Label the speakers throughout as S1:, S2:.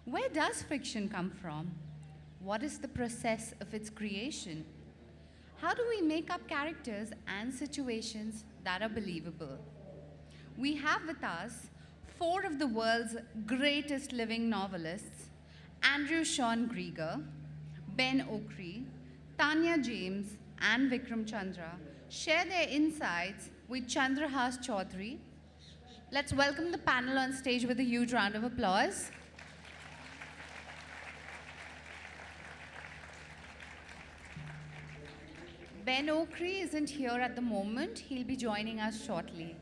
S1: Where does fiction come from? What is the process of its creation? How do we make up characters and situations that are believable? We have with us four of the world's greatest living novelists, Sean Greer, Ben Okri, Tania James, and Vikram Chandra, share their insights with Chandrahas Choudhury. Let's welcome the panel on stage with a huge round of applause. Ben Okri isn't here at the moment. He'll be joining us shortly.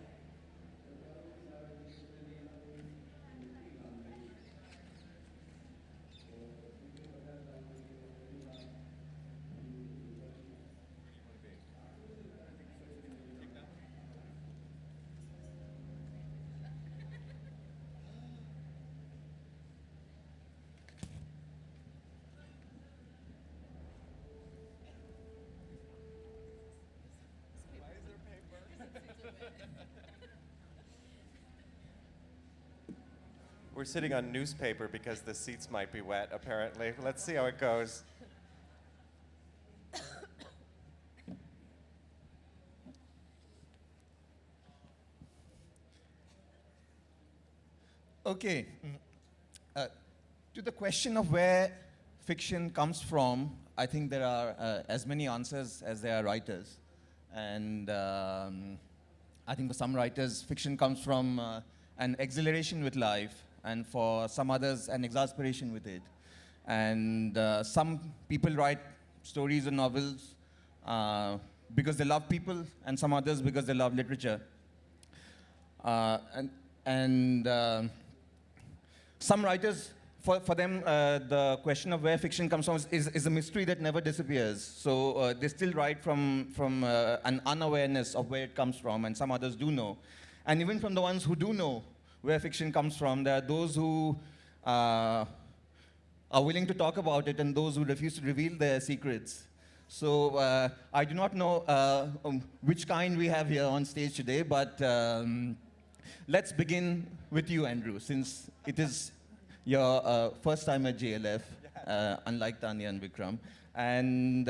S2: We're sitting on newspaper because the seats might be wet, apparently. Let's see how it goes.
S3: Okay. To the question of where fiction comes from, I think there are as many answers as there are writers. And I think for some writers, fiction comes from an exhilaration with life, and for some others, an exasperation with it. And some people write stories and novels because they love people, and some others because they love literature. Some writers, for them, the question of where fiction comes from is a mystery that never disappears. So they still write from an unawareness of where it comes from, and some others do know. And even from the ones who do know where fiction comes from, there are those who are willing to talk about it and those who refuse to reveal their secrets. So I do not know which kind we have here on stage today, but let's begin with you, Andrew, since it is your first time at JLF, unlike Tania and Vikram. And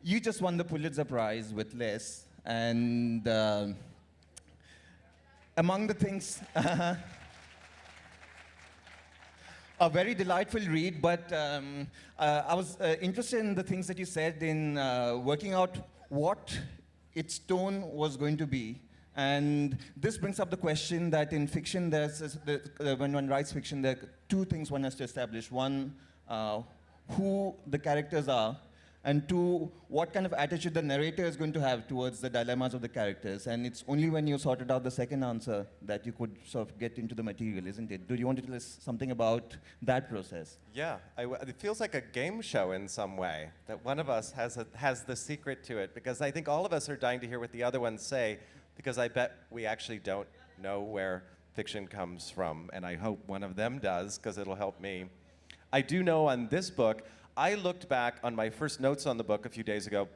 S3: you just won the Pulitzer Prize with Less. And among the things, a very delightful read, but I was interested in the things that you said in working out what its tone was going to be. And this brings up the question that in fiction, when one writes fiction, there are two things one has to establish. One, who the characters are, and two, what kind of attitude the narrator is going to have towards the dilemmas of the characters. And it's only when you sorted out the second answer that you could sort of get into the material, isn't it? Do you want to tell us something about that process?
S2: Yeah, it feels like a game show in some way, that one of us has the secret to it, because I think all of us are dying to hear what the other ones say, because I bet we actually don't know where fiction comes from, and I hope one of them does, because it'll help me. I do know on this book, I looked back on my first notes on the book a few days ago,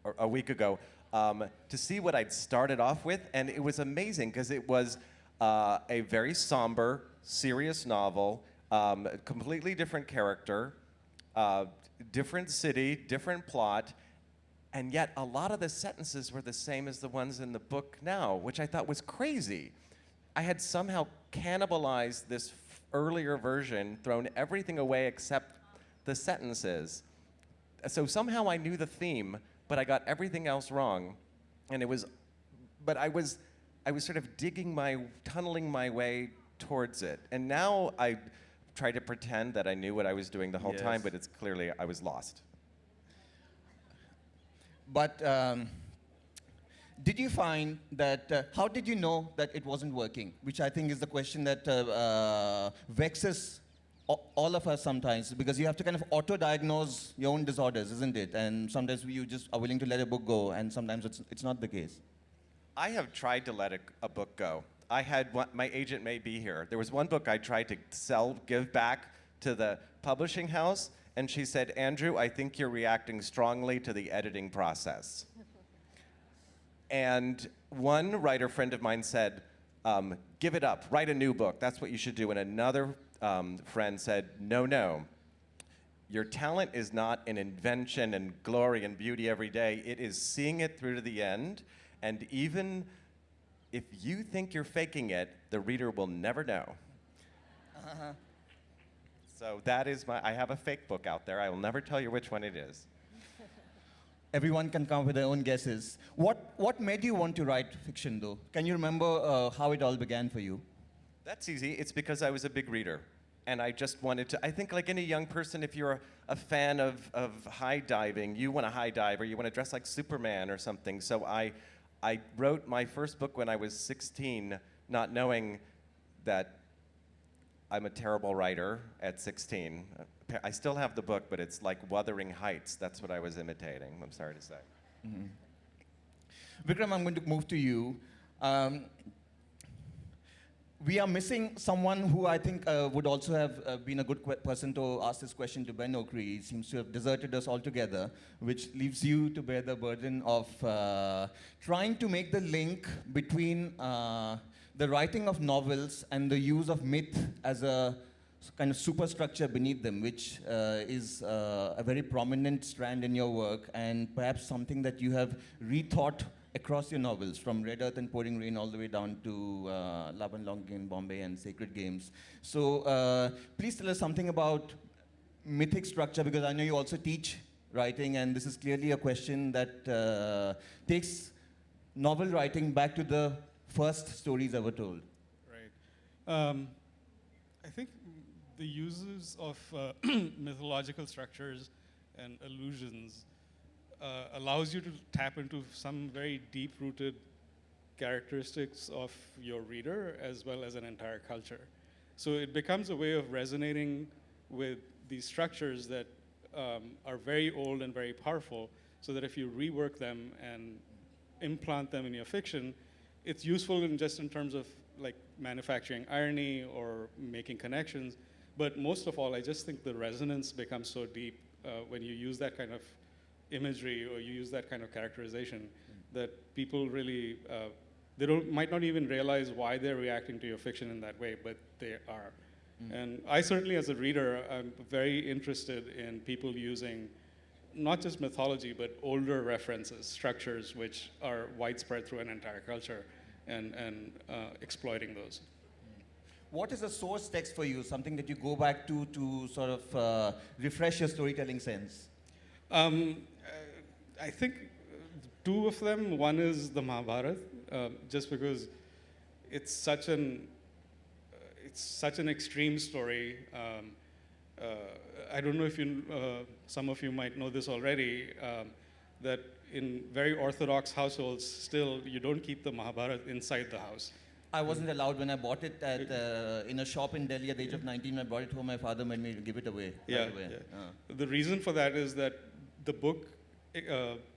S2: or a week ago, to see what I'd started off with, and it was amazing, because it was a very somber, serious novel, completely different character, different city, different plot, and yet a lot of the sentences were the same as the ones in the book now, which I thought was crazy. I had somehow cannibalized this earlier version, thrown everything away except the sentences. So somehow I knew the theme, but I got everything else wrong. And I was sort of tunneling my way towards it. And now I try to pretend that I knew what I was doing the whole time, but it's clearly I was lost.
S3: But did you find that, how did you know that it wasn't working? Which I think is the question that vexes all of us sometimes, because you have to kind of auto-diagnose your own disorders, isn't it? And sometimes you just are willing to let a book go, and sometimes it's not the case.
S2: I have tried to let a book go. My agent may be here. There was one book I tried to give back to the publishing house, and she said, "Andrew, I think you're reacting strongly to the editing process." And one writer friend of mine said, give it up, write a new book. That's what you should do. And another friend said, no, no. Your talent is not an invention and glory and beauty every day. It is seeing it through to the end. And even if you think you're faking it, the reader will never know. So that is I have a fake book out there. I will never tell you which one it is.
S3: Everyone can come up with their own guesses. What made you want to write fiction, though? Can you remember how it all began for you?
S2: That's easy. It's because I was a big reader. And I just wanted to, I think like any young person, if you're a fan of high diving, you want to high dive or you want to dress like Superman or something. So I wrote my first book when I was 16, not knowing that I'm a terrible writer at 16. I still have the book, but it's like Wuthering Heights. That's what I was imitating, I'm sorry to say.
S3: Mm-hmm. Vikram, I'm going to move to you. We are missing someone who I think would also have been a good person to ask this question to. Ben Okri. He seems to have deserted us altogether, which leaves you to bear the burden of trying to make the link between the writing of novels and the use of myth as a kind of superstructure beneath them, which is a very prominent strand in your work, and perhaps something that you have rethought across your novels, from Red Earth and Pouring Rain all the way down to Love and Longing in Bombay and Sacred Games. So please tell us something about mythic structure, because I know you also teach writing, and this is clearly a question that takes novel writing back to the first stories ever told.
S4: Right. I think the uses of mythological structures and allusions allows you to tap into some very deep-rooted characteristics of your reader as well as an entire culture. So it becomes a way of resonating with these structures that are very old and very powerful, so that if you rework them and implant them in your fiction, it's useful just in terms of like manufacturing irony or making connections. But most of all, I just think the resonance becomes so deep when you use that kind of imagery or you use that kind of characterization that people really, might not even realize why they're reacting to your fiction in that way, but they are. And I certainly, as a reader, I'm very interested in people using not just mythology, but older references, structures which are widespread through an entire culture, and exploiting those.
S3: What is a source text for you, something that you go back to sort of refresh your storytelling sense?
S4: I think two of them. One is the Mahabharata, just because it's such an extreme story. I don't know if some of you might know this already, that in very orthodox households, still you don't keep the Mahabharata inside the house.
S3: I wasn't allowed when I bought it in a shop in Delhi at the age of 19. I brought it home. My father made me give it away. Right away.
S4: The reason for that is that the book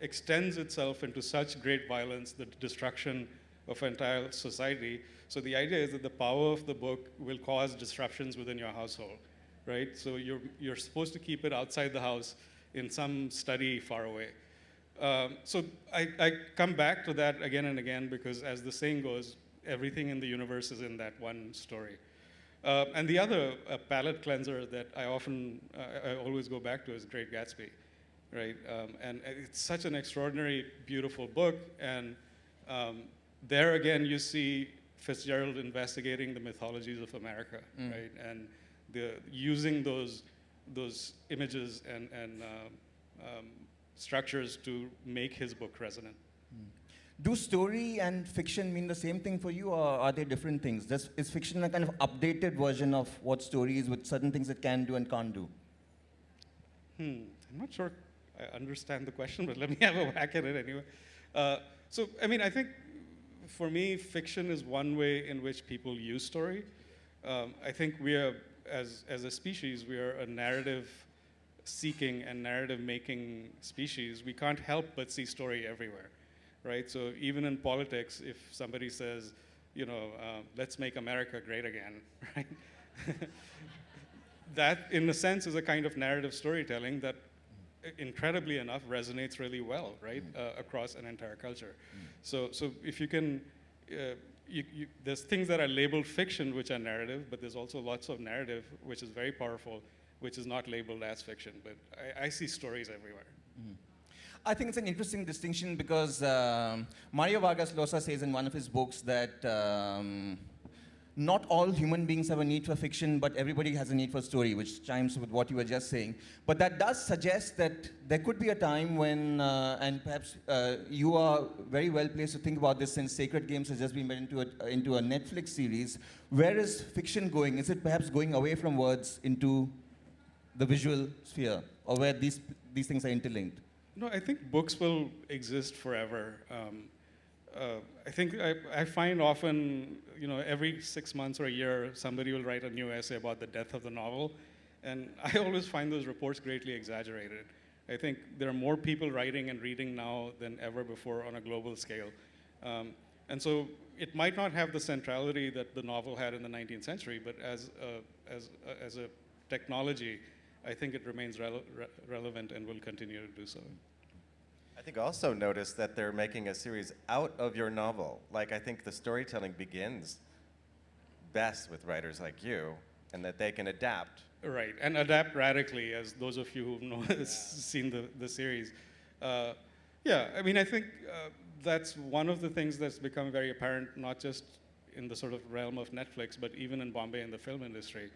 S4: extends itself into such great violence, the destruction of entire society. So the idea is that the power of the book will cause disruptions within your household, right? So you're supposed to keep it outside the house in some study far away. So I come back to that again and again, because as the saying goes, everything in the universe is in that one story. And the other palate cleanser that I always go back to is Great Gatsby, right? And it's such an extraordinary, beautiful book. And there again, you see Fitzgerald investigating the mythologies of America, right? And using those images and structures to make his book resonant.
S3: Do story and fiction mean the same thing for you, or are they different things? Is fiction a kind of updated version of what story is, with certain things it can do and can't do?
S4: I'm not sure I understand the question, but let me have a whack at it anyway. So, I mean, I think for me, fiction is one way in which people use story. I think we are, as a species, we are a narrative-seeking and narrative-making species. We can't help but see story everywhere. Right? So even in politics, if somebody says, let's make America great again, right? That, in a sense, is a kind of narrative storytelling that, incredibly enough, resonates really well, right, across an entire culture. So if you can, there's things that are labeled fiction, which are narrative, but there's also lots of narrative, which is very powerful, which is not labeled as fiction. But I see stories everywhere.
S3: I think it's an interesting distinction because Mario Vargas Llosa says in one of his books that not all human beings have a need for fiction, but everybody has a need for story, which chimes with what you were just saying. But that does suggest that there could be a time when, and perhaps you are very well placed to think about this since Sacred Games has just been made into a Netflix series. Where is fiction going? Is it perhaps going away from words into the visual sphere, or where these things are interlinked?
S4: No, I think books will exist forever. I think I find often, every 6 months or a year, somebody will write a new essay about the death of the novel. And I always find those reports greatly exaggerated. I think there are more people writing and reading now than ever before on a global scale. And so it might not have the centrality that the novel had in the 19th century, but as a technology, I think it remains relevant and will continue to do so.
S2: I think also notice that they're making a series out of your novel. Like, I think the storytelling begins best with writers like you, and that they can adapt.
S4: Right, and adapt radically, as those of you who've seen the series. Yeah, I mean, I think that's one of the things that's become very apparent, not just in the sort of realm of Netflix, but even in Bombay in the film industry.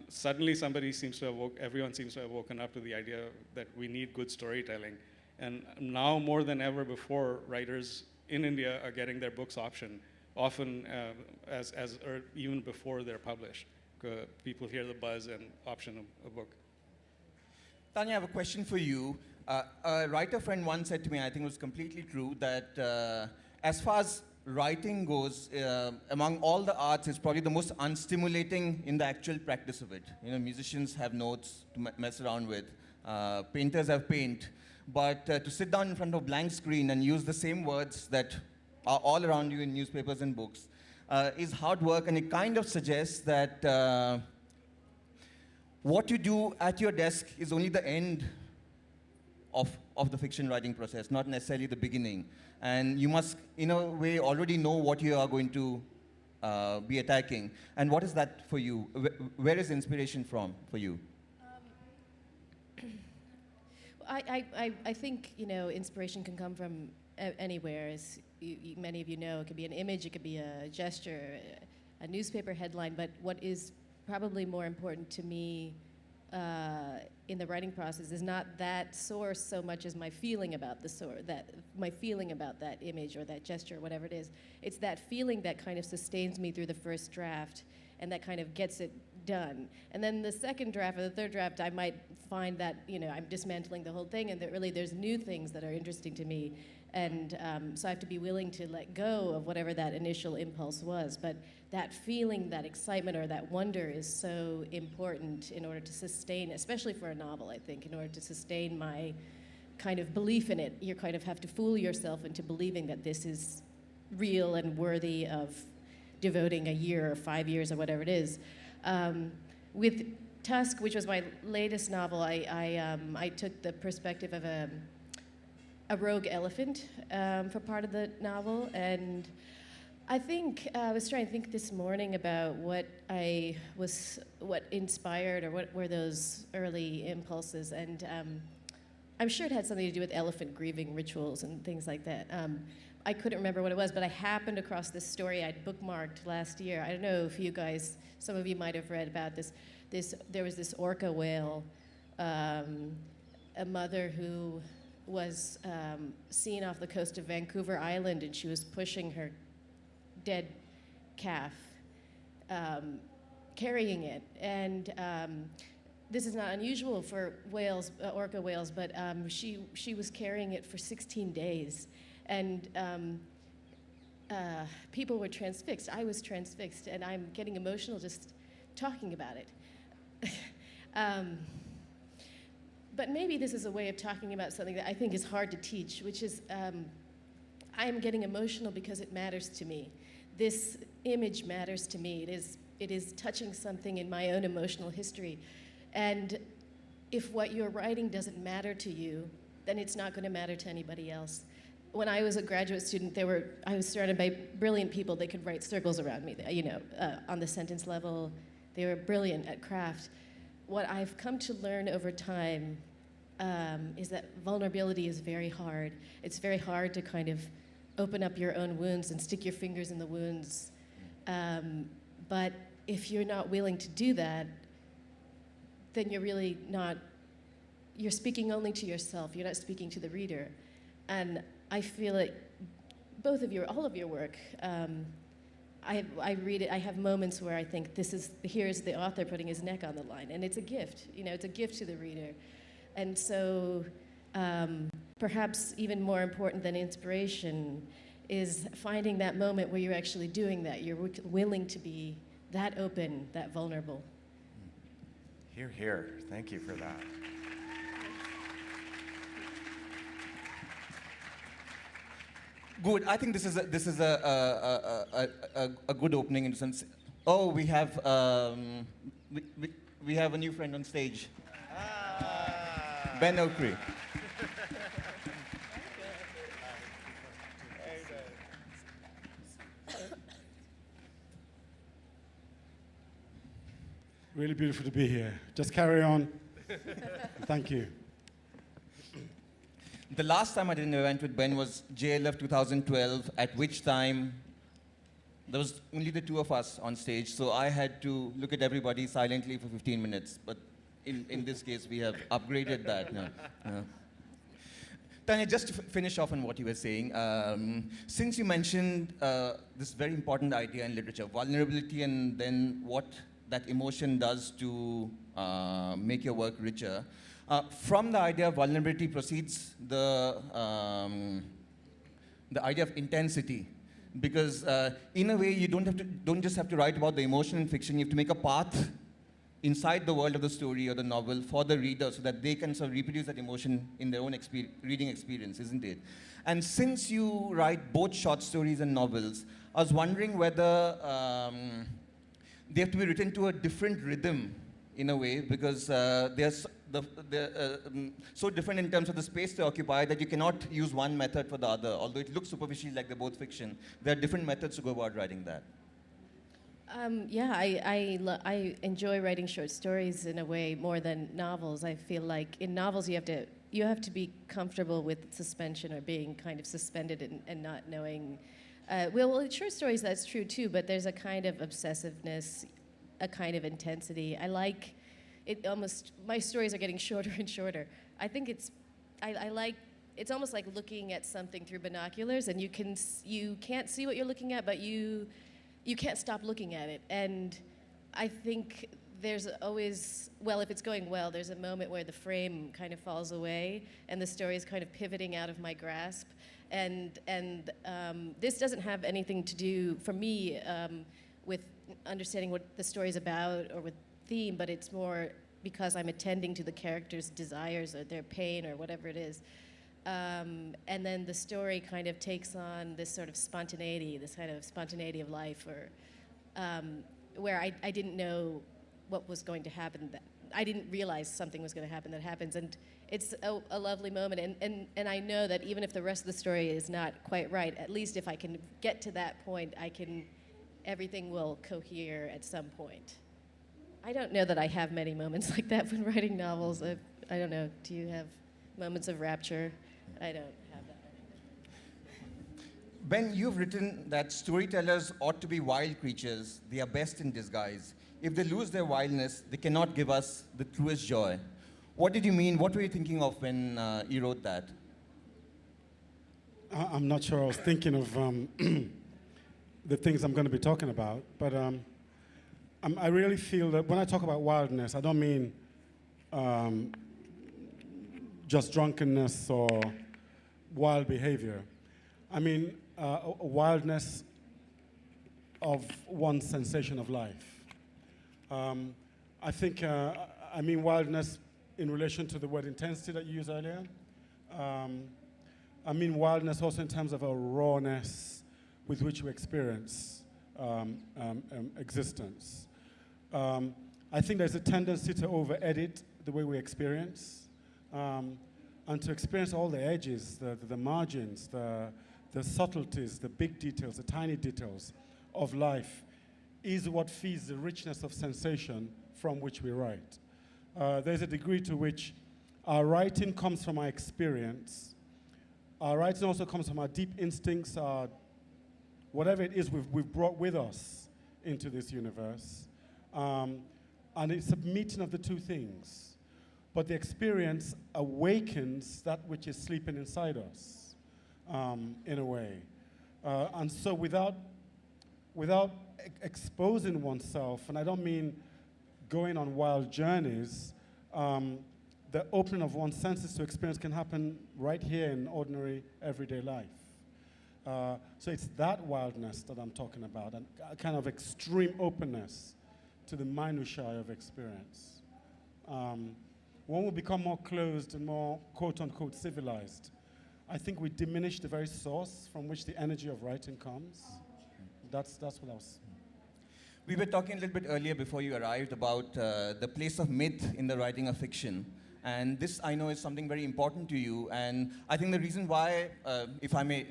S4: Suddenly everyone seems to have woken up to the idea that we need good storytelling. And now more than ever before, writers in India are getting their books optioned, often or even before they're published. People hear the buzz and option a book.
S3: Tanya, I have a question for you. A writer friend once said to me, I think it was completely true, that as far as writing goes, among all the arts, it's probably the most unstimulating in the actual practice of it. Musicians have notes to mess around with. Painters have paint. But to sit down in front of a blank screen and use the same words that are all around you in newspapers and books is hard work, and it kind of suggests that what you do at your desk is only the end of the fiction writing process, not necessarily the beginning. And you must, in a way, already know what you are going to be attacking. And what is that for you? Where is inspiration from for you?
S5: I think, inspiration can come from anywhere. As many of you know, it could be an image, it could be a gesture, a newspaper headline. But what is probably more important to me in the writing process is not that source so much as my feeling about the source, my feeling about that image or that gesture or whatever it is. It's that feeling that kind of sustains me through the first draft and that kind of gets it done. And then the second draft or the third draft, I might find that, I'm dismantling the whole thing and that really there's new things that are interesting to me. And so I have to be willing to let go of whatever that initial impulse was. But that feeling, that excitement or that wonder is so important in order to sustain, especially for a novel, I think, in order to sustain my kind of belief in it. You kind of have to fool yourself into believing that this is real and worthy of devoting a year or 5 years or whatever it is. With Tusk, which was my latest novel, I took the perspective of a rogue elephant for part of the novel, and I think I was trying to think this morning about what inspired or what were those early impulses, and I'm sure it had something to do with elephant grieving rituals and things like that. I couldn't remember what it was, but I happened across this story I'd bookmarked last year. I don't know if you guys, some of you might have read about this. There was this orca whale, a mother who was seen off the coast of Vancouver Island, and she was pushing her dead calf, carrying it. And this is not unusual for whales, orca whales, but she was carrying it for 16 days. And people were transfixed. I was transfixed, and I'm getting emotional just talking about it. But maybe this is a way of talking about something that I think is hard to teach, which is I am getting emotional because it matters to me. This image matters to me. It is touching something in my own emotional history. And if what you're writing doesn't matter to you, then it's not going to matter to anybody else. when I was a graduate student, I was surrounded by brilliant people. They could write circles around me, on the sentence level. They were brilliant at craft. What I've come to learn over time is that vulnerability is very hard. It's very hard to kind of open up your own wounds and stick your fingers in the wounds. But if you're not willing to do that, then you're really not, you're speaking only to yourself. You're not speaking to the reader. And I feel like all of your work, I read it, I have moments where I think here's the author putting his neck on the line, and it's a gift, it's a gift to the reader. And so perhaps even more important than inspiration is finding that moment where you're actually doing that. You're willing to be that open, that vulnerable.
S2: Hear, hear. Thank you for that.
S3: Good. I think this is a good opening in the sense. Oh, we have we have a new friend on stage. Ben Okri.
S6: Really beautiful to be here. Just carry on. Thank you.
S3: The last time I did an event with Ben was JLF 2012, at which time there was only the two of us on stage, so I had to look at everybody silently for 15 minutes. But in this case, we have upgraded that now. Tania, just to finish off on what you were saying, since you mentioned this very important idea in literature, vulnerability, and then what that emotion does to make your work richer, from the idea of vulnerability proceeds the idea of intensity. Because in a way, you don't just have to write about the emotion in fiction, you have to make a path inside the world of the story or the novel for the reader so that they can sort of reproduce that emotion in their own reading experience, isn't it? And since you write both short stories and novels, I was wondering whether they have to be written to a different rhythm in a way, because they're so different in terms of the space they occupy that you cannot use one method for the other. Although it looks superficially like they're both fiction, there are different methods to go about writing that.
S5: I enjoy writing short stories in a way more than novels. I feel like in novels you have to be comfortable with suspension or being kind of suspended and not knowing. Well, in short stories that's true too, but there's a kind of obsessiveness, a kind of intensity. I like it almost. My stories are getting shorter and shorter. I think it's almost like looking at something through binoculars, and you can't see what you're looking at, but you can't stop looking at it. And I think there's always, well, if it's going well, there's a moment where the frame kind of falls away and the story is kind of pivoting out of my grasp. And this doesn't have anything to do, for me, with understanding what the story's about or with theme, but it's more because I'm attending to the characters' desires or their pain or whatever it is. And then the story kind of takes on this sort of spontaneity, this kind of spontaneity of life, or where I didn't know what was going to happen. I didn't realize something was going to happen that happens, and it's a lovely moment. And I know that even if the rest of the story is not quite right, at least if I can get to that point, everything will cohere at some point. I don't know that I have many moments like that when writing novels. I don't know. Do you have moments of rapture? I don't have that many.
S3: Ben, you've written that storytellers ought to be wild creatures. They are best in disguise. If they lose their wildness, they cannot give us the truest joy. What did you mean? What were you thinking of when you wrote that?
S6: I'm not sure. I was thinking of the things I'm going to be talking about, but I really feel that when I talk about wildness, I don't mean just drunkenness or wild behavior. I mean wildness of one's sensation of life. I think I mean wildness in relation to the word intensity that you used earlier. I mean wildness also in terms of a rawness with which we experience existence. I think there's a tendency to over-edit the way we experience. and to experience all the edges, the margins, the subtleties, the big details, the tiny details of life is what feeds the richness of sensation from which we write. There's a degree to which our writing comes from our experience. Our writing also comes from our deep instincts, our whatever it is we've brought with us into this universe. And it's a meeting of the two things. But the experience awakens that which is sleeping inside us, in a way. And so without exposing oneself, and I don't mean going on wild journeys, the opening of one's senses to experience can happen right here in ordinary, everyday life. So it's that wildness that I'm talking about, and a kind of extreme openness to the minutiae of experience. One will become more closed and more quote-unquote civilized. I think we diminish the very source from which the energy of writing comes. That's what I was...
S3: We were talking a little bit earlier before you arrived about the place of myth in the writing of fiction. And this, I know, is something very important to you. And I think the reason why, if I may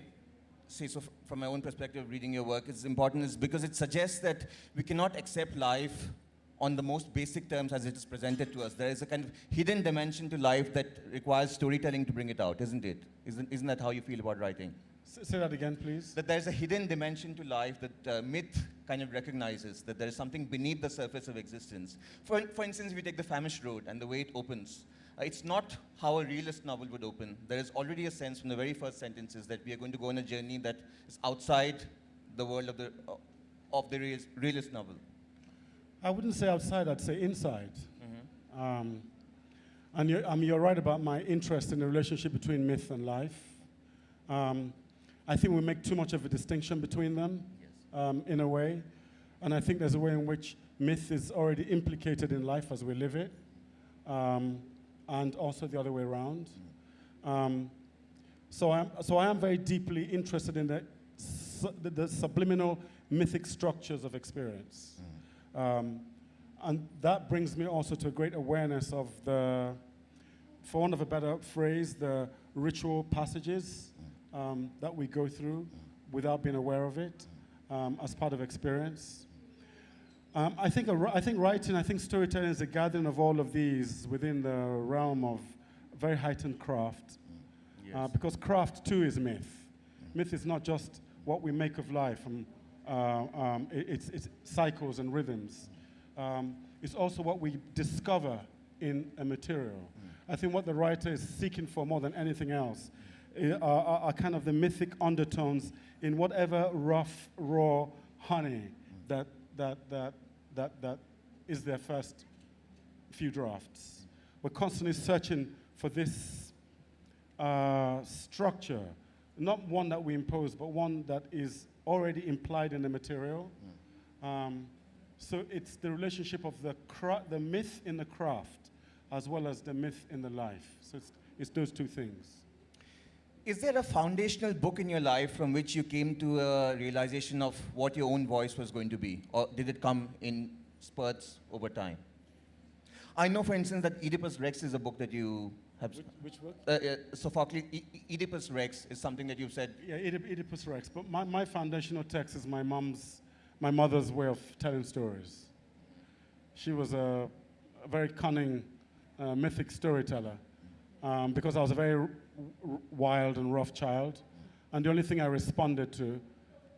S3: say so from my own perspective, reading your work is important is because it suggests that we cannot accept life on the most basic terms as it is presented to us. There is a kind of hidden dimension to life that requires storytelling to bring it out, isn't it? Isn't that how you feel about writing?
S6: Say that again, please.
S3: That there's a hidden dimension to life that myth kind of recognizes, that there is something beneath the surface of existence. For instance, if you take The Famished Road and the way it opens, it's not how a realist novel would open. There is already a sense from the very first sentences that we are going to go on a journey that is outside the world of the realist novel.
S6: I wouldn't say outside, I'd say inside. And you're right about my interest in the relationship between myth and life. I think we make too much of a distinction between them, in a way. And I think there's a way in which myth is already implicated in life as we live it, and also the other way around. So I am very deeply interested in the subliminal mythic structures of experience. And that brings me also to a great awareness of the, for want of a better phrase, the ritual passages that we go through without being aware of it as part of experience. I think writing, I think storytelling is a gathering of all of these within the realm of very heightened craft.
S3: Yes.
S6: Because craft too is myth. Myth is not just what we make of life, it's cycles and rhythms. It's also what we discover in a material. I think what the writer is seeking for more than anything else are kind of the mythic undertones in whatever rough, raw honey that is their first few drafts. We're constantly searching for this structure, not one that we impose, but one that is already implied in the material. So it's the relationship of the myth in the craft as well as the myth in the life. So it's those two things.
S3: Is there a foundational book in your life from which you came to a realization of what your own voice was going to be? Or did it come in spurts over time? I know, for instance, that Oedipus Rex is a book that you have...
S6: Which book?
S3: Sophocles, Oedipus Rex is something that you've said...
S6: Yeah, Oedipus Rex. But my foundational text is my mother's way of telling stories. She was a very cunning, mythic storyteller. Because I was a very wild and rough child. And the only thing I responded to,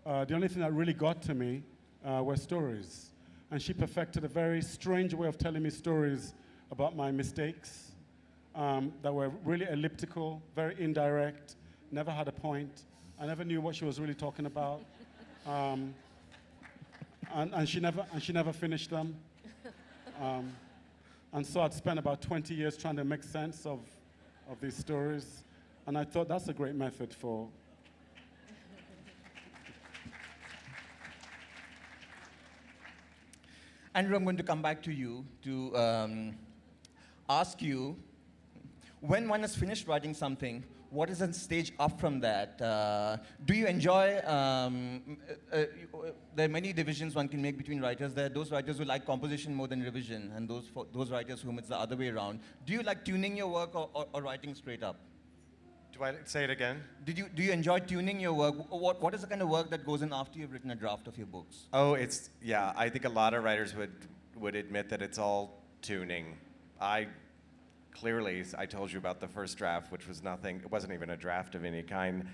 S6: the only thing that really got to me were stories. And she perfected a very strange way of telling me stories about my mistakes that were really elliptical, very indirect, never had a point. I never knew what she was really talking about. And she never finished them. And so I'd spent about 20 years trying to make sense of these stories. And I thought that's a great method for...
S3: Andrew, I'm going to come back to you to ask you, when one has finished writing something, what is a stage up from that? Do you enjoy, there are many divisions one can make between writers. There are those writers who like composition more than revision, and those writers whom it's the other way around. Do you like tuning your work or writing straight up?
S2: Do I say it again?
S3: Do you enjoy tuning your work? What is the kind of work that goes in after you've written a draft of your books?
S2: Oh, yeah, I think a lot of writers would admit that it's all tuning. I told you about the first draft, which was nothing, it wasn't even a draft of any kind.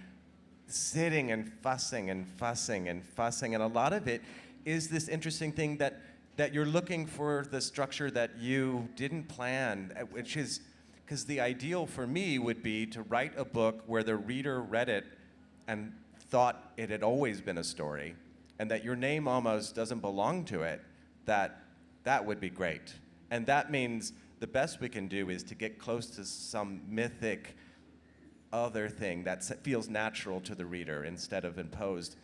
S2: Sitting and fussing and fussing and fussing, and a lot of it is this interesting thing that you're looking for the structure that you didn't plan, which is, because the ideal for me would be to write a book where the reader read it and thought it had always been a story, and that your name almost doesn't belong to it, that would be great. And that means the best we can do is to get close to some mythic other thing that feels natural to the reader instead of imposed.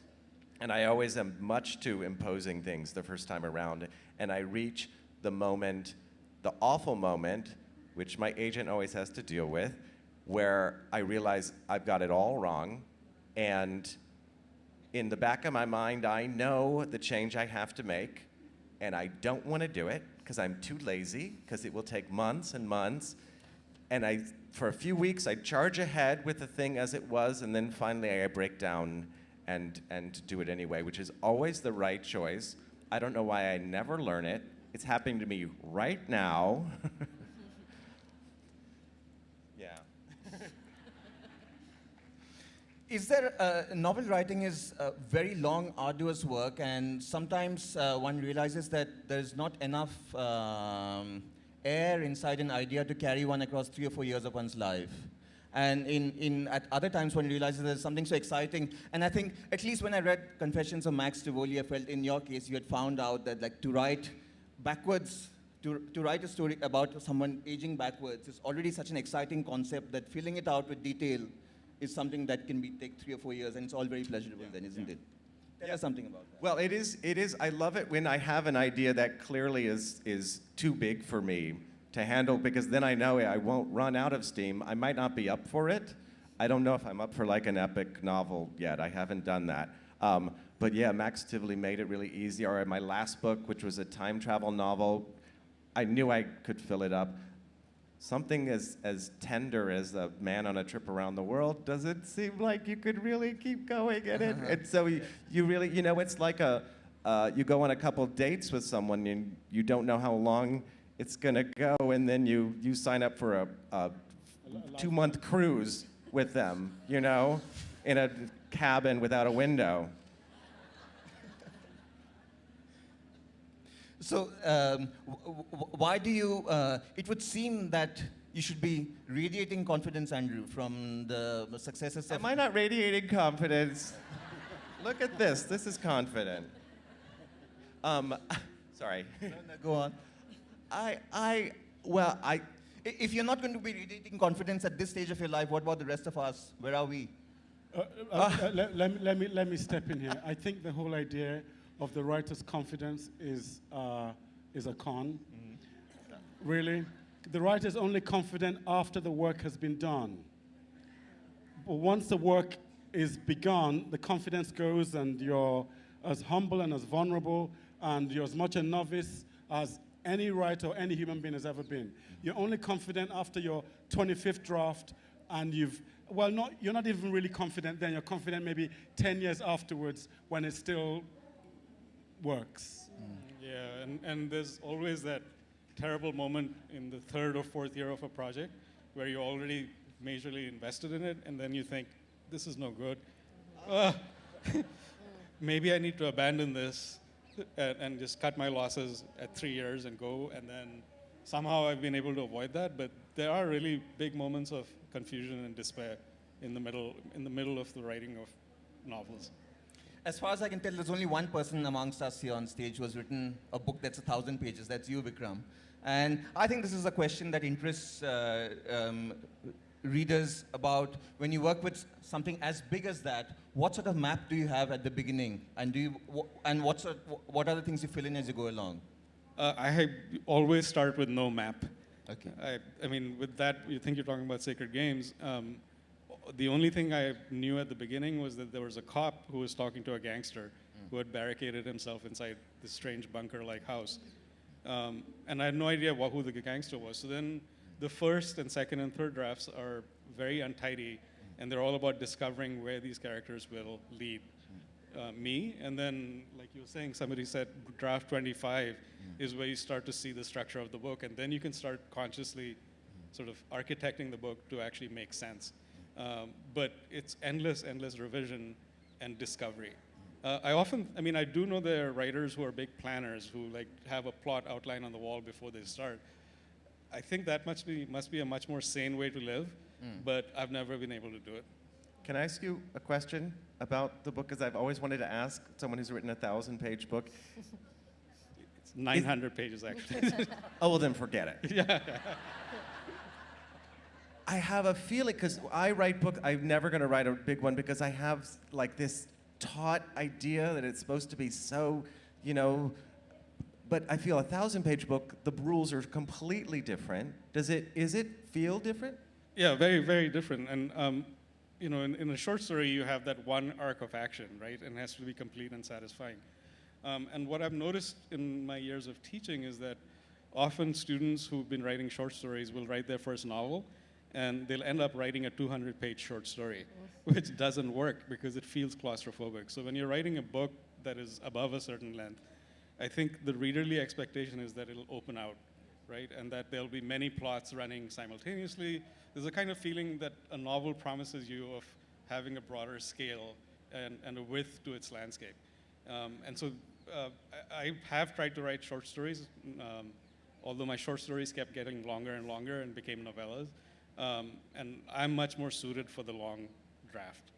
S2: And I always am much too imposing things the first time around, and I reach the moment, the awful moment, which my agent always has to deal with, where I realize I've got it all wrong, and in the back of my mind, I know the change I have to make, and I don't want to do it because I'm too lazy, because it will take months and months, and for a few weeks, I charge ahead with the thing as it was, and then finally I break down and do it anyway, which is always the right choice. I don't know why I never learn it. It's happening to me right now.
S3: Is there, novel writing is a very long, arduous work, and sometimes one realizes that there's not enough air inside an idea to carry one across 3 or 4 years of one's life. And at other times one realizes there's something so exciting. And I think, at least when I read Confessions of Max Tivoli, I felt in your case you had found out that like to write backwards, to write a story about someone aging backwards is already such an exciting concept that filling it out with detail is something that can take 3 or 4 years, and it's all very pleasurable then, isn't it? Tell us something about that.
S2: Well, it is, I love it when I have an idea that clearly is too big for me to handle, because then I know I won't run out of steam. I might not be up for it. I don't know if I'm up for like an epic novel yet. I haven't done that. But yeah, Max Tivoli made it really easy. Or my last book, which was a time travel novel, I knew I could fill it up. Something as tender as a man on a trip around the world doesn't seem like you could really keep going in it. And so you really, it's like you go on a couple dates with someone and you don't know how long it's gonna go, and then you sign up for a 2-month cruise with them, in a cabin without a window.
S3: So why do you, it would seem that you should be radiating confidence, Andrew, from the successes of...
S2: Am I not radiating confidence? Look at this. This is confident. Sorry.
S3: No, go on. If you're not going to be radiating confidence at this stage of your life, what about the rest of us? Where are we?
S6: Let me step in here. I think the whole idea of the writer's confidence is a con. Mm-hmm. Really, the writer is only confident after the work has been done. But once the work is begun, the confidence goes, and you're as humble and as vulnerable, and you're as much a novice as any writer or any human being has ever been. You're only confident after your 25th draft, and you're not even really confident then. You're confident maybe 10 years afterwards when it still works.
S4: Yeah, and there's always that terrible moment in the 3rd or 4th year of a project where you're already majorly invested in it, and then you think, this is no good. Maybe I need to abandon this and just cut my losses at 3 years and go, and then somehow I've been able to avoid that, but there are really big moments of confusion and despair in the middle of the writing of novels.
S3: As far as I can tell, there's only one person amongst us here on stage who has written a book that's 1,000 pages. That's you, Vikram. And I think this is a question that interests readers about when you work with something as big as that, what sort of map do you have at the beginning? And what are the things you fill in as you go along?
S4: I always start with no map.
S3: Okay.
S4: I mean, with that, you think you're talking about Sacred Games. the only thing I knew at the beginning was that there was a cop who was talking to a gangster who had barricaded himself inside this strange bunker-like house. And I had no idea who the gangster was. So then the first and second and third drafts are very untidy, and they're all about discovering where these characters will lead me. And then, like you were saying, somebody said draft 25 is where you start to see the structure of the book, and then you can start consciously sort of architecting the book to actually make sense. But it's endless revision and discovery. I do know there are writers who are big planners who like have a plot outline on the wall before they start. I think that must be a much more sane way to live, but I've never been able to do it.
S2: Can I ask you a question about the book? Because I've always wanted to ask someone who's written a 1,000-page book.
S4: It's 900 pages, actually.
S2: Oh, well, then forget it.
S4: Yeah.
S2: I have a feeling, because I write books, I'm never going to write a big one because I have like this taught idea that it's supposed to be so, but I feel a 1,000-page book, the rules are completely different. Is it feel different?
S4: Yeah, very, very different. And in a short story, you have that one arc of action, right? And it has to be complete and satisfying. And what I've noticed in my years of teaching is that often students who've been writing short stories will write their first novel, and they'll end up writing a 200-page short story, which doesn't work because it feels claustrophobic. So when you're writing a book that is above a certain length, I think the readerly expectation is that it'll open out, right? And that there'll be many plots running simultaneously. There's a kind of feeling that a novel promises you of having a broader scale and a width to its landscape. And so I have tried to write short stories, although my short stories kept getting longer and longer and became novellas. And I'm much more suited for the long draft,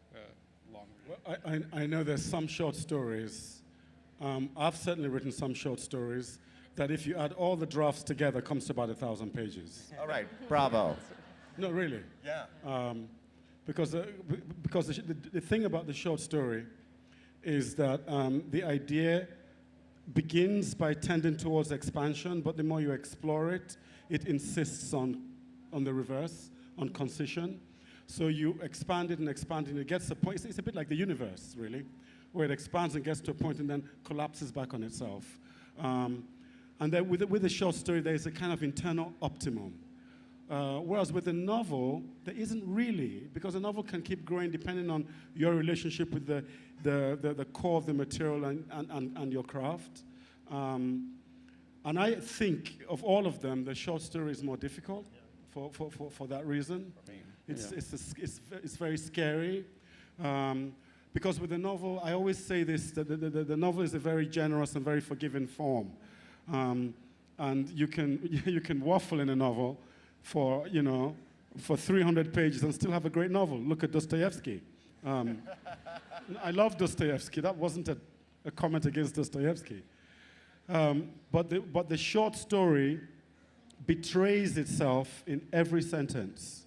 S4: long read.
S6: Well, I know there's some short stories. I've certainly written some short stories that if you add all the drafts together comes to about 1,000 pages.
S2: All right, bravo.
S6: No, really.
S2: Yeah.
S6: Because the thing about the short story is that the idea begins by tending towards expansion, but the more you explore it, it insists on the reverse, on concision. So you expand it and expand it, and it gets to a point, it's a bit like the universe, really, where it expands and gets to a point and then collapses back on itself. And then with the short story, there's a kind of internal optimum. Whereas with a novel, there isn't really, because a novel can keep growing depending on your relationship with the core of the material and your craft. And I think of all of them, the short story is more difficult for that reason. It's very scary. Because with the novel, I always say this, that the novel is a very generous and very forgiving form. And you can waffle in a novel for 300 pages and still have a great novel. Look at Dostoevsky. I love Dostoevsky. That wasn't a comment against Dostoevsky. But the short story betrays itself in every sentence.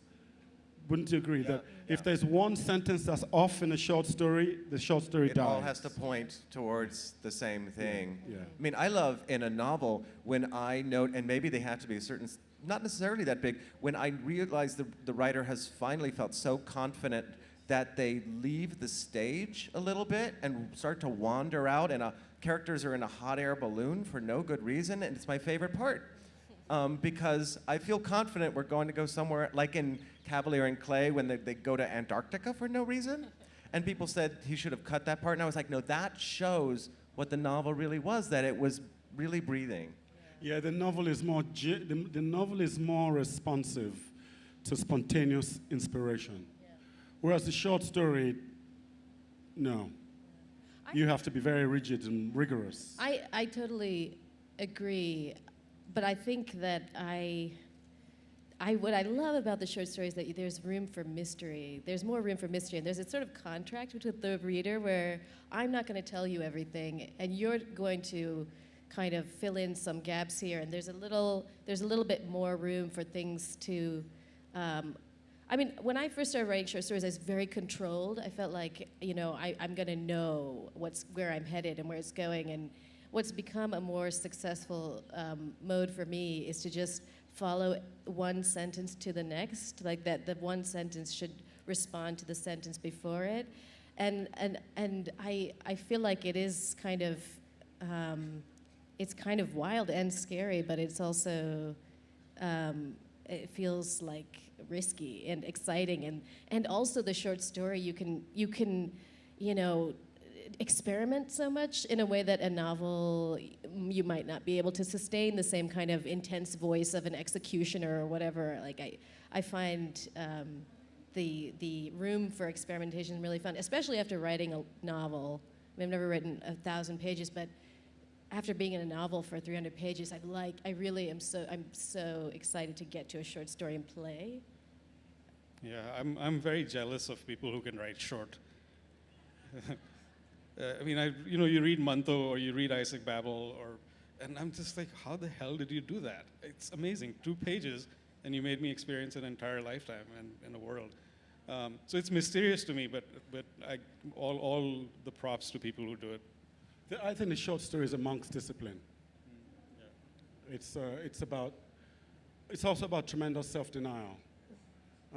S6: Wouldn't you agree that if there's one sentence that's off in a short story, the short story dies?
S2: It all has to point towards the same thing.
S6: Yeah.
S2: I mean, I love in a novel when I note, and maybe they have to be a certain, not necessarily that big, when I realize the writer has finally felt so confident that they leave the stage a little bit and start to wander out, and characters are in a hot air balloon for no good reason, and it's my favorite part. Because I feel confident we're going to go somewhere, like in Cavalier and Clay, when they go to Antarctica for no reason. And people said he should have cut that part, and I was like, no, that shows what the novel really was, that it was really breathing.
S6: Yeah, the novel is more responsive to spontaneous inspiration. Yeah. Whereas the short story, no. You have to be very rigid and rigorous.
S5: I totally agree. But I think that what I love about the short story is that there's room for mystery. There's more room for mystery, and there's a sort of contract with the reader where I'm not going to tell you everything, and you're going to kind of fill in some gaps here. And there's a little bit more room for things to. When I first started writing short stories, I was very controlled. I felt like I'm going to know where I'm headed and where it's going, and what's become a more successful mode for me is to just follow one sentence to the next, like that the one sentence should respond to the sentence before it. And I feel like it is kind of, it's kind of wild and scary, but it's also, it feels like risky and exciting. And also the short story, you can, you know, experiment so much in a way that a novel, you might not be able to sustain the same kind of intense voice of an executioner or whatever. Like I find the room for experimentation really fun, especially after writing a novel. I mean, I've never written 1,000 pages, but after being in a novel for 300 pages, I'm so excited to get to a short story and play.
S4: Yeah, I'm very jealous of people who can write short. I mean, you read Manto or you read Isaac Babel, and I'm just like, how the hell did you do that? It's amazing, 2 pages, and you made me experience an entire lifetime and a world. So it's mysterious to me, but all the props to people who do it.
S6: I think the short story is a monk's discipline.
S4: Yeah.
S6: It's also about tremendous self-denial.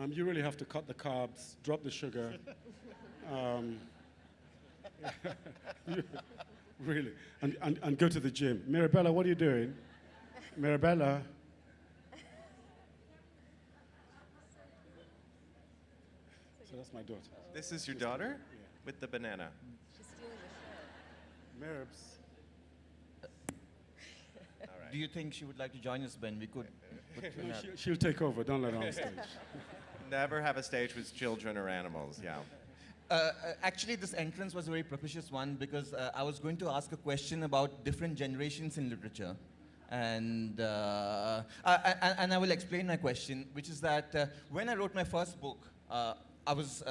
S6: You really have to cut the carbs, drop the sugar. Really, and go to the gym. Mirabella, what are you doing? Mirabella. So that's my daughter.
S2: This is your daughter?
S6: Yeah.
S2: With the banana.
S6: Mirabs.
S2: All right.
S3: Do you think she would like to join us, Ben? We could.
S6: She'll take over. Don't let her on stage.
S2: Never have a stage with children or animals, yeah.
S3: Actually, this entrance was a very propitious one because I was going to ask a question about different generations in literature. And I will explain my question, which is that when I wrote my first book, I was,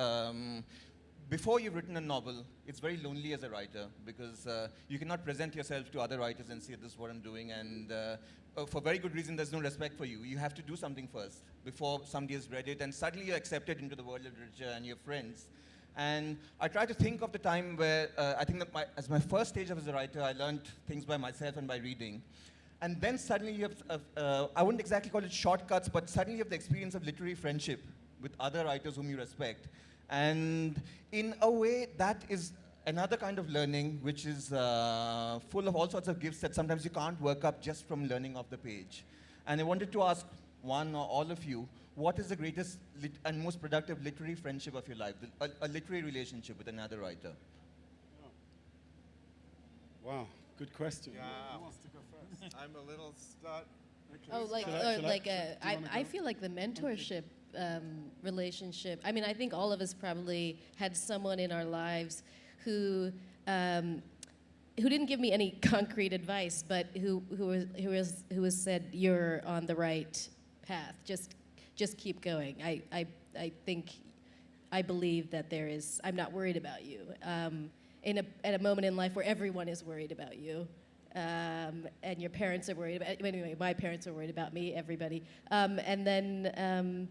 S3: before you've written a novel, it's very lonely as a writer because you cannot present yourself to other writers and say, this is what I'm doing. And for very good reason, there's no respect for you. You have to do something first before somebody has read it. And suddenly you're accepted into the world of literature and your friends. And I try to think of the time where I think that as my first stage as a writer, I learned things by myself and by reading. And then suddenly you have, I wouldn't exactly call it shortcuts, but suddenly you have the experience of literary friendship with other writers whom you respect. And in a way, that is another kind of learning which is full of all sorts of gifts that sometimes you can't work up just from learning off the page. And I wanted to ask one or all of you, what is the greatest and most productive literary friendship of your life, a literary relationship with another writer?
S6: Wow, good question.
S2: Yeah.
S6: Who wants to go first?
S2: I'm a little stuck.
S5: Oh, like, I feel like the mentorship relationship. I mean, I think all of us probably had someone in our lives who didn't give me any concrete advice, but who has said, you're on the right path. Just keep going. I think, I believe that there is, I'm not worried about you. At a moment in life where everyone is worried about you, and your parents are worried about, anyway, my parents are worried about me, everybody. And then,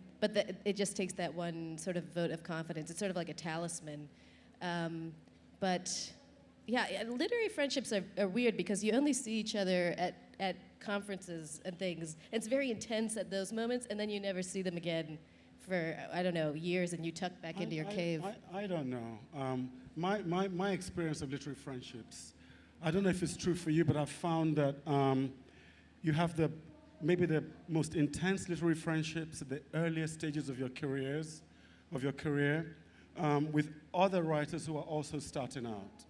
S5: it just takes that one sort of vote of confidence. It's sort of like a talisman. But yeah, literary friendships are weird because you only see each other at conferences and things. It's very intense at those moments, and then you never see them again for, I don't know, years, and you tuck back into your cave.
S6: I don't know. My experience of literary friendships, I don't know if it's true for you, but I've found that you have maybe the most intense literary friendships at the earliest stages of your career, with other writers who are also starting out.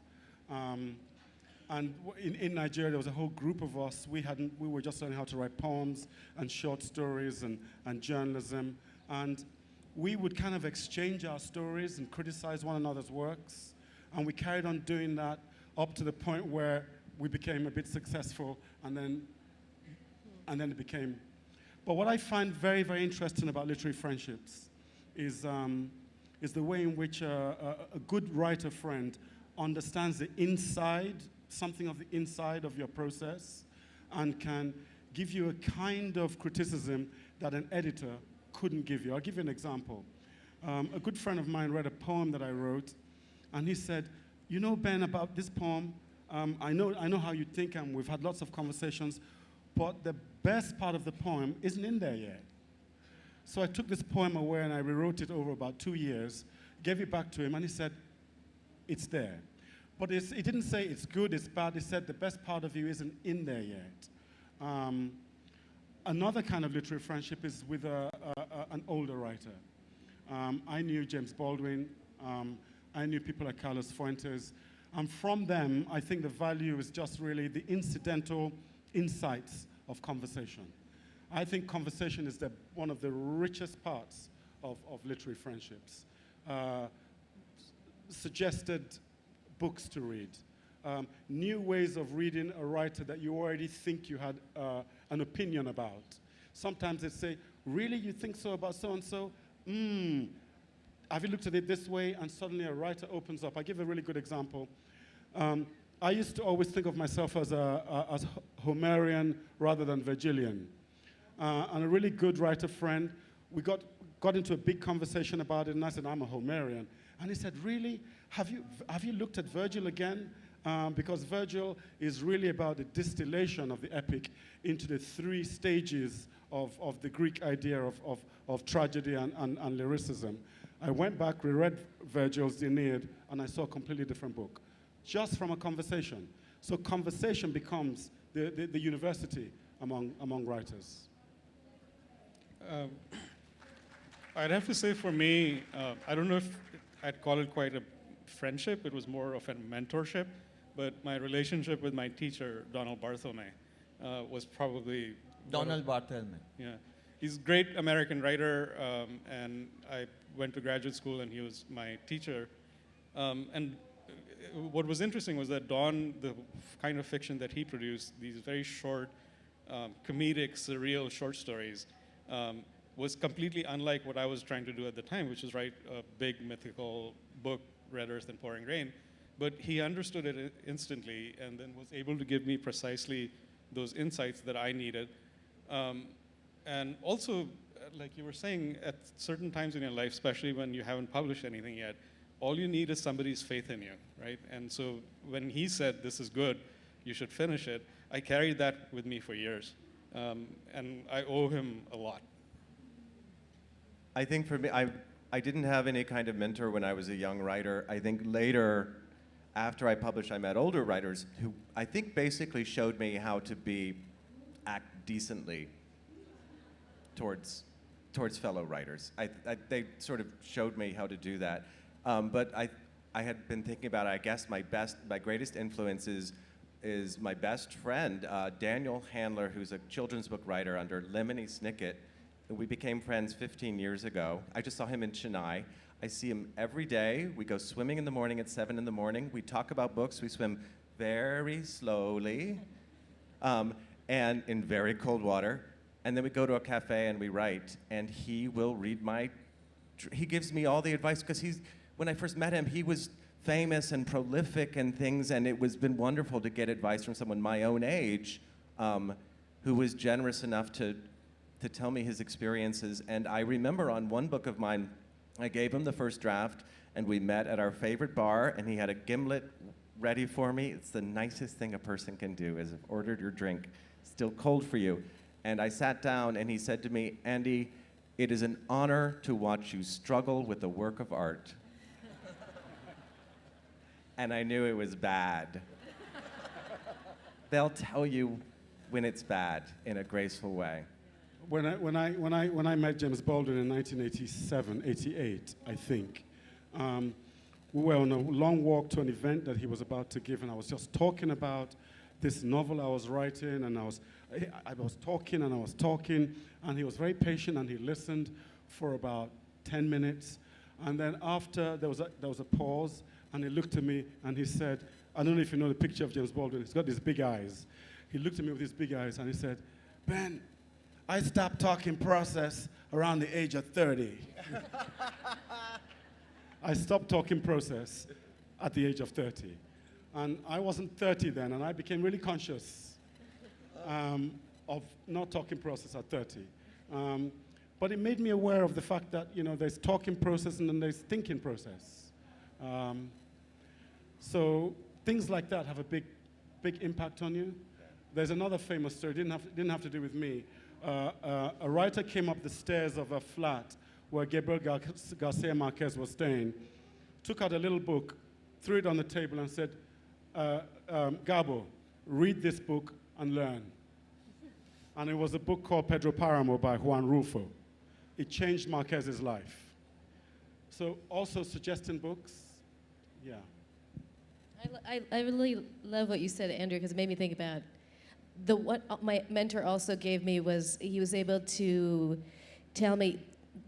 S6: And in Nigeria, there was a whole group of us. We were just learning how to write poems and short stories and journalism. And we would kind of exchange our stories and criticize one another's works. And we carried on doing that up to the point where we became a bit successful, and then it became. But what I find very, very interesting about literary friendships is the way in which a good writer friend understands the inside, something of the inside of your process, and can give you a kind of criticism that an editor couldn't give you. I'll give you an example. A good friend of mine read a poem that I wrote, and he said, you know, Ben, about this poem, I know how you think, and we've had lots of conversations, but the best part of the poem isn't in there yet. So I took this poem away and I rewrote it over about 2 years, gave it back to him, and he said, it's there. But he didn't say it's good, it's bad. He said the best part of you isn't in there yet. Another kind of literary friendship is with an older writer. I knew James Baldwin. I knew people like Carlos Fuentes. And from them, I think the value is just really the incidental insights of conversation. I think conversation is one of the richest parts of literary friendships. Suggested books to read, new ways of reading a writer that you already think you had an opinion about. Sometimes they say, really, you think so about so-and-so? Have you looked at it this way? And suddenly a writer opens up. I give a really good example. I used to always think of myself as Homerian rather than Virgilian. And a really good writer friend, we got into a big conversation about it, and I said, I'm a Homerian. And he said, really? Have you looked at Virgil again? Because Virgil is really about the distillation of the epic into the 3 stages of the Greek idea of tragedy and lyricism. I went back, reread Virgil's Aeneid, and I saw a completely different book, just from a conversation. So conversation becomes the university among writers.
S4: I'd have to say for me, I don't know if I'd call it quite a friendship. It was more of a mentorship. But my relationship with my teacher, Donald Barthelme, was probably...
S3: Donald Barthelme.
S4: Yeah. He's a great American writer, and I went to graduate school, and he was my teacher. And what was interesting was that Don, the kind of fiction that he produced, these very short, comedic, surreal short stories, was completely unlike what I was trying to do at the time, which is write a big mythical book, Red Earth and Pouring Rain. But he understood it instantly and then was able to give me precisely those insights that I needed. And also, like you were saying, at certain times in your life, especially when you haven't published anything yet, all you need is somebody's faith in you, right? And so when he said, this is good, you should finish it, I carried that with me for years. And I owe him a lot.
S2: I think for me, I didn't have any kind of mentor when I was a young writer. I think later, after I published, I met older writers who I think basically showed me how to act decently towards fellow writers. They sort of showed me how to do that. But I had been thinking about it. I guess my greatest influence is my best friend, Daniel Handler, who's a children's book writer under Lemony Snicket. We became friends 15 years ago. I just saw him in Chennai. I see him every day. We go swimming in the morning at 7 in the morning. We talk about books. We swim very slowly and in very cold water. And then we go to a cafe and we write. And he will read he gives me all the advice because when I first met him, he was famous and prolific and things, and it was been wonderful to get advice from someone my own age who was generous enough to tell me his experiences. And I remember on one book of mine, I gave him the first draft, and we met at our favorite bar, and he had a gimlet ready for me. It's the nicest thing a person can do, is have ordered your drink, still cold for you. And I sat down, and he said to me, Andy, it is an honor to watch you struggle with a work of art. And I knew it was bad. They'll tell you when it's bad in a graceful way.
S6: When I met James Baldwin in 1987, 88, I think, we were on a long walk to an event that he was about to give, and I was just talking about this novel I was writing, and I was talking, and he was very patient, and he listened for about 10 minutes, and then after there was a pause, and he looked at me, and he said, I don't know if you know the picture of James Baldwin, he's got these big eyes. He looked at me with these big eyes, and he said, Ben, I stopped talking process around the age of 30. I stopped talking process at the age of 30. And I wasn't 30 then, and I became really conscious of not talking process at 30. But it made me aware of the fact that, there's talking process and then there's thinking process. So things like that have a big impact on you. There's another famous story, didn't have to do with me. A writer came up the stairs of a flat where Gabriel Garcia Marquez was staying, took out a little book, threw it on the table and said, Gabo, read this book and learn. And it was a book called Pedro Paramo by Juan Rulfo. It changed Marquez's life. So also suggesting books, yeah.
S5: I really love what you said, Andrew, because it made me think about what my mentor also gave me was he was able to tell me,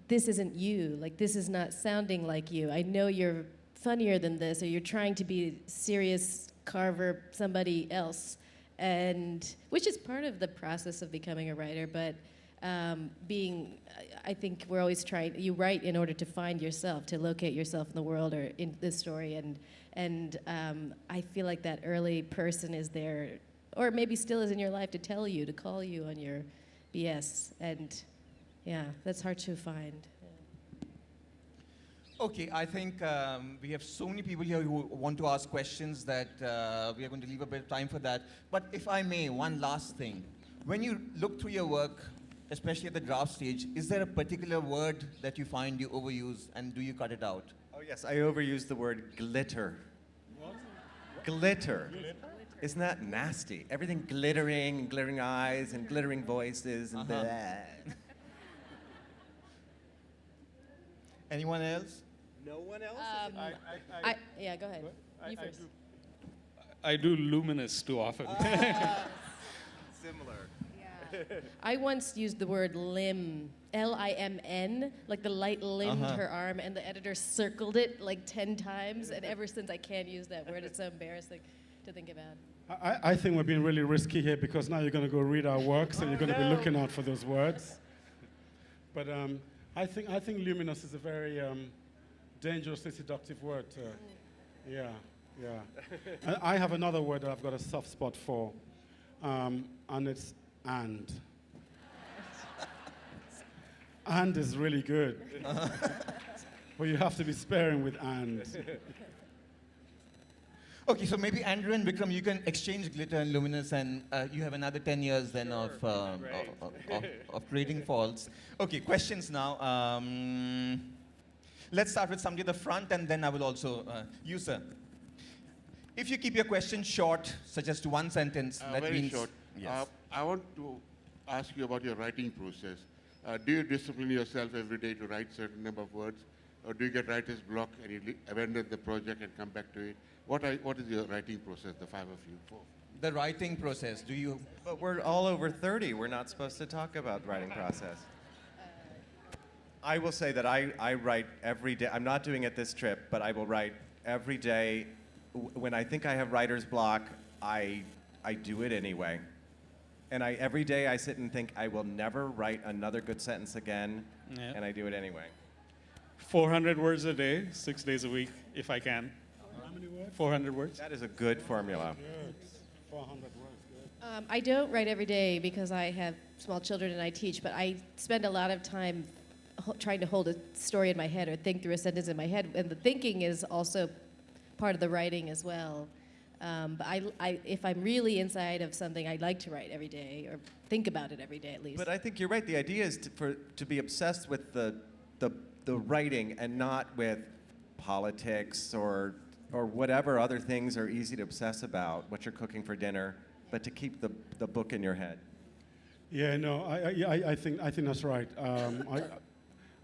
S5: this isn't you, like this is not sounding like you. I know you're funnier than this, or you're trying to be serious Carver somebody else, and which is part of the process of becoming a writer, but I think we're always trying, you write in order to find yourself, to locate yourself in the world or in this story, and I feel like that early person is there, or maybe still is in your life to tell you, to call you on your BS, and yeah, that's hard to find.
S3: Okay, I think we have so many people here who want to ask questions that we are going to leave a bit of time for that. But if I may, one last thing. When you look through your work, especially at the draft stage, is there a particular word that you find you overuse, and do you cut it out?
S2: Oh yes, I overuse the word glitter. What? Glitter. Isn't that nasty? Everything glittering, and glittering eyes, and glittering voices, and blah.
S3: Anyone else?
S2: No one else?
S5: Yeah, go ahead. You first.
S4: I do luminous too often.
S2: Similar.
S5: I once used the word limn, L-I-M-N, like the light limbed her arm, and the editor circled it like 10 times, and ever since I can't use that word. It's so embarrassing to think about.
S6: I think we're being really risky here because now you're going to go read our works and you're going to be looking out for those words. But I think luminous is a very dangerously seductive word. Yeah. And I have another word that I've got a soft spot for, and it's and. And is really good. But you have to be sparing with and.
S3: Okay, so maybe Andrew and Vikram, you can exchange glitter and luminous, and you have another 10 years then of trading faults. Okay, questions now. Let's start with somebody at the front, and then I will also, you sir. If you keep your question short, such as to one sentence, that
S7: very
S3: means...
S7: short.
S3: Yes.
S7: I want to ask you about your writing process. Do you discipline yourself every day to write certain number of words? Or do you get writer's block and you abandon the project and come back to it? What is your writing process, the five of you? Four?
S3: The writing process, do you...
S2: But we're all over 30. We're not supposed to talk about writing process. I will say that I write every day. I'm not doing it this trip, but I will write every day. When I think I have writer's block, I do it anyway. And every day I sit and think, I will never write another good sentence again, and I do it anyway.
S4: 400 words a day, 6 days a week, if I can.
S6: How many words?
S4: 400 words.
S2: That is a good formula.
S6: Good. 400 words, good.
S5: I don't write every day because I have small children and I teach, but I spend a lot of time trying to hold a story in my head or think through a sentence in my head, and the thinking is also part of the writing as well. But if I'm really inside of something, I like to write every day or think about it every day at least.
S2: But I think you're right. The idea is to be obsessed with the writing and not with politics or whatever other things are easy to obsess about, what you're cooking for dinner, but to keep the book in your head.
S6: Yeah, no, I think that's right.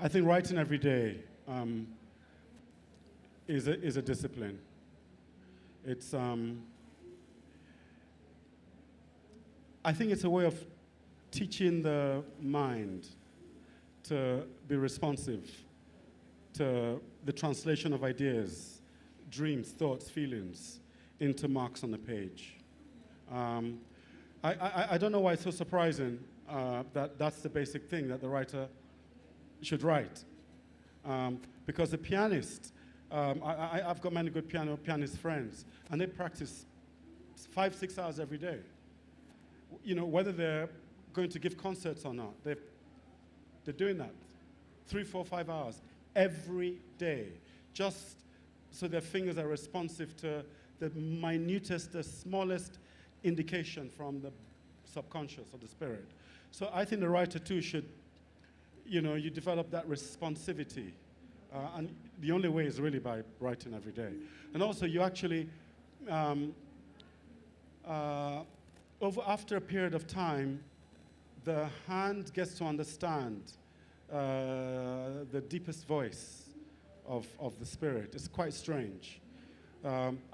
S6: I think writing every day is a discipline. It's I think it's a way of teaching the mind to be responsive to the translation of ideas, dreams, thoughts, feelings into marks on the page. I don't know why it's so surprising that that's the basic thing that the writer should write. Because the pianist, I've got many good pianist friends, and they practice 5-6 hours every day. You know, whether they're going to give concerts or not, they're doing that 3, 4, 5 hours every day, just so their fingers are responsive to the minutest, the smallest indication from the subconscious or the spirit. So I think the writer too should, you develop that responsivity. And the only way is really by writing every day. And also you actually, after a period of time, the hand gets to understand the deepest voice of the spirit. It's quite strange.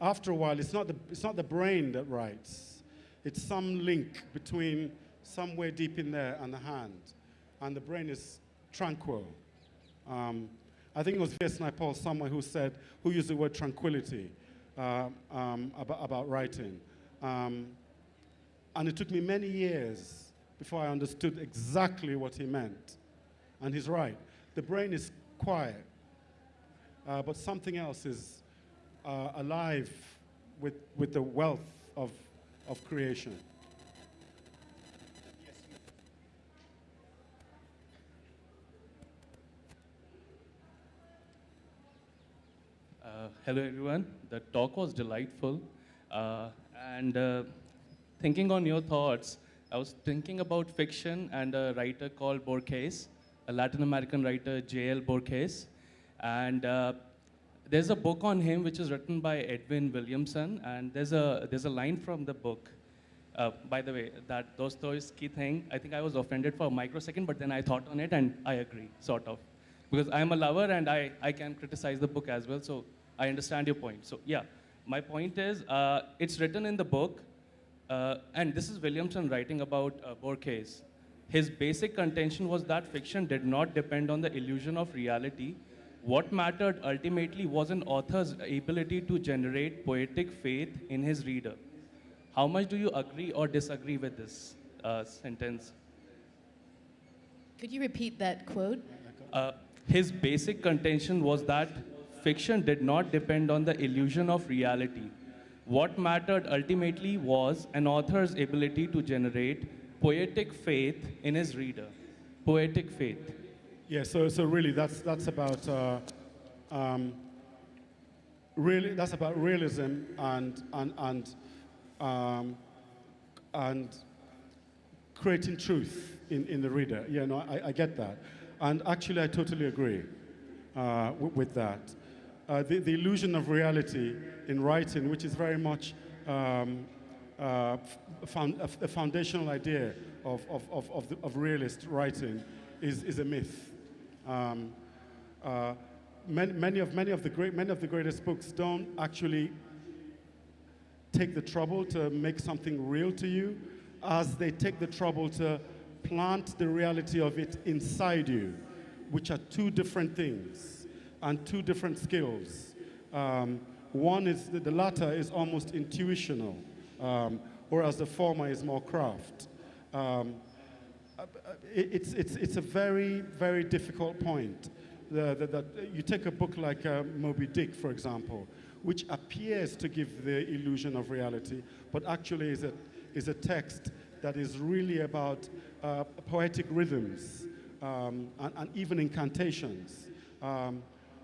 S6: After a while, it's not the brain that writes. It's some link between somewhere deep in there and the hand. And the brain is tranquil. I think it was V.S. Naipaul, someone who used the word tranquility about writing. And it took me many years before I understood exactly what he meant. And he's right. The brain is quiet, but something else is alive with the wealth of creation.
S8: Hello, everyone. The talk was delightful. And thinking on your thoughts, I was thinking about fiction and a writer called Borges, a Latin American writer, J.L. Borges. And there's a book on him which is written by Edwin Williamson, and there's a line from the book. By the way, that Dostoevsky thing, I think I was offended for a microsecond, but then I thought on it and I agree, sort of. Because I'm a lover and I can criticize the book as well, so I understand your point. So yeah, my point is, it's written in the book, and this is Williamson writing about Borges. His basic contention was that fiction did not depend on the illusion of reality. What mattered ultimately was an author's ability to generate poetic faith in his reader. How much do you agree or disagree with this sentence?
S5: Could you repeat that quote?
S8: His basic contention was that fiction did not depend on the illusion of reality. What mattered ultimately was an author's ability to generate poetic faith in his reader. Poetic faith.
S6: Yeah, so really that's about realism and creating truth in the reader. Yeah, no, I get that, and actually I totally agree with that. The illusion of reality in writing, which is very much a foundational idea of realist writing, is a myth. Many of the greatest books don't actually take the trouble to make something real to you, as they take the trouble to plant the reality of it inside you, which are two different things and two different skills. One is, the latter is almost intuitional, whereas the former is more craft. It's a very, very difficult point. You take a book like Moby Dick, for example, which appears to give the illusion of reality, but actually is a text that is really about poetic rhythms and even incantations.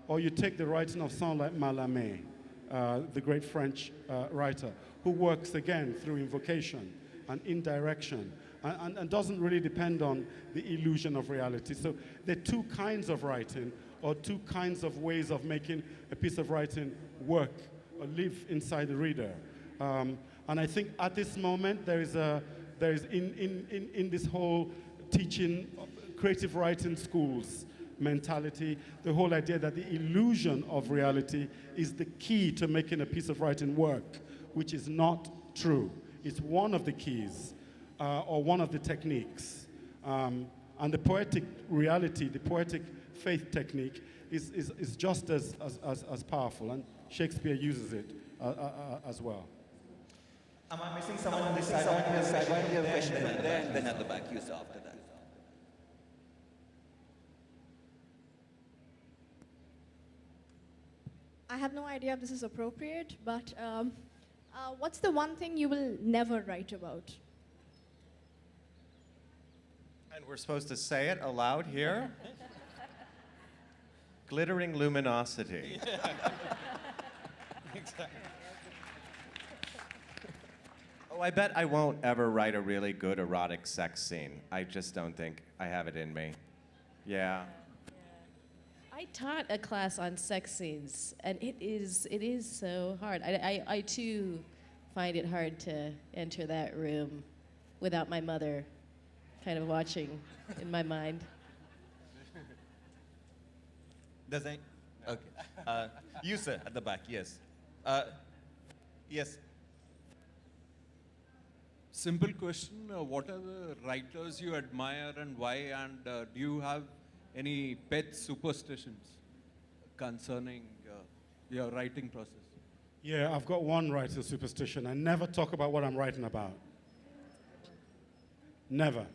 S6: Or you take the writing of someone like Mallarmé, the great French writer, who works again through invocation and indirection, and doesn't really depend on the illusion of reality. So there are two kinds of writing, or two kinds of ways of making a piece of writing work or live inside the reader. And I think at this moment there is in this whole teaching creative writing schools mentality, the whole idea that the illusion of reality is the key to making a piece of writing work, which is not true. It's one of the keys, or one of the techniques. And the poetic reality, the poetic faith technique is just as powerful, and Shakespeare uses it as well.
S3: Am I missing someone on this side? Why do you have a question from there and then at the back, you saw after that?
S9: I have no idea if this is appropriate, but what's the one thing you will never write about?
S2: And we're supposed to say it aloud here? Glittering luminosity.
S4: Exactly.
S2: Oh, I bet I won't ever write a really good erotic sex scene. I just don't think I have it in me. Yeah.
S5: I taught a class on sex scenes, and it is so hard. I too find it hard to enter that room without my mother kind of watching in my mind.
S3: Does I? Okay. You, sir, at the back, yes. Yes.
S10: Simple question, what are the writers you admire and why, and do you have any pet superstitions concerning your writing process?
S6: Yeah, I've got one writer superstition. I never talk about what I'm writing about. Never.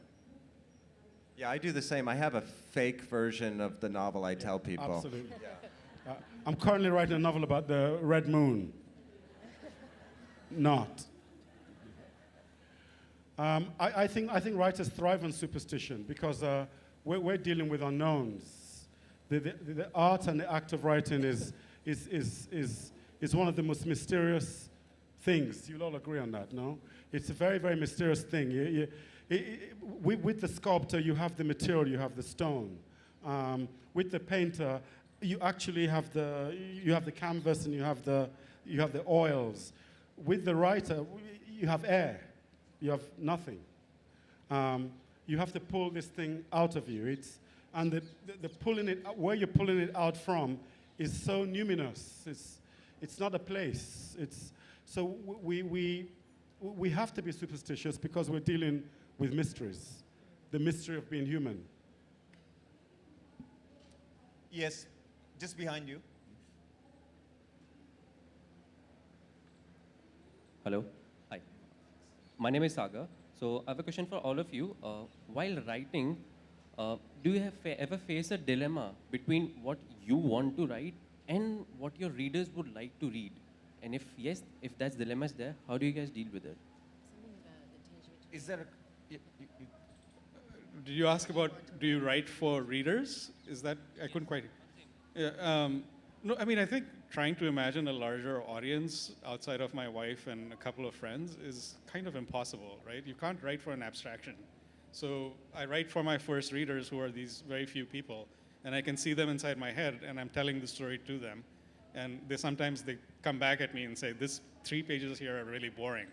S2: Yeah, I do the same. I have a fake version of the novel I tell people.
S6: Absolutely. I'm currently writing a novel about the Red Moon. Not. I think writers thrive on superstition because we're dealing with unknowns. The art and the act of writing is one of the most mysterious things. You'll all agree on that, no? It's a very, very mysterious thing. With the sculptor, you have the material, you have the stone. With the painter, you actually have the canvas and you have the oils. With the writer, you have air. You have nothing. You have to pull this thing out of you. And the pulling it, where you're pulling it out from is so numinous. It's not a place. So we have to be superstitious because we're dealing with mysteries, the mystery of being human.
S3: Yes, just behind you.
S11: Hello. Hi. My name is Sagar. So I have a question for all of you. While writing, do you ever face a dilemma between what you want to write and what your readers would like to read? And if yes, if that dilemma is there, how do you guys deal with it?
S3: Is there
S4: Did you ask about, do you write for readers? Is that, I couldn't quite. Yeah, no, I mean, I think trying to imagine a larger audience outside of my wife and a couple of friends is kind of impossible, right? You can't write for an abstraction. So I write for my first readers, who are these very few people, and I can see them inside my head, and I'm telling the story to them. And sometimes they come back at me and say, this 3 pages here are really boring.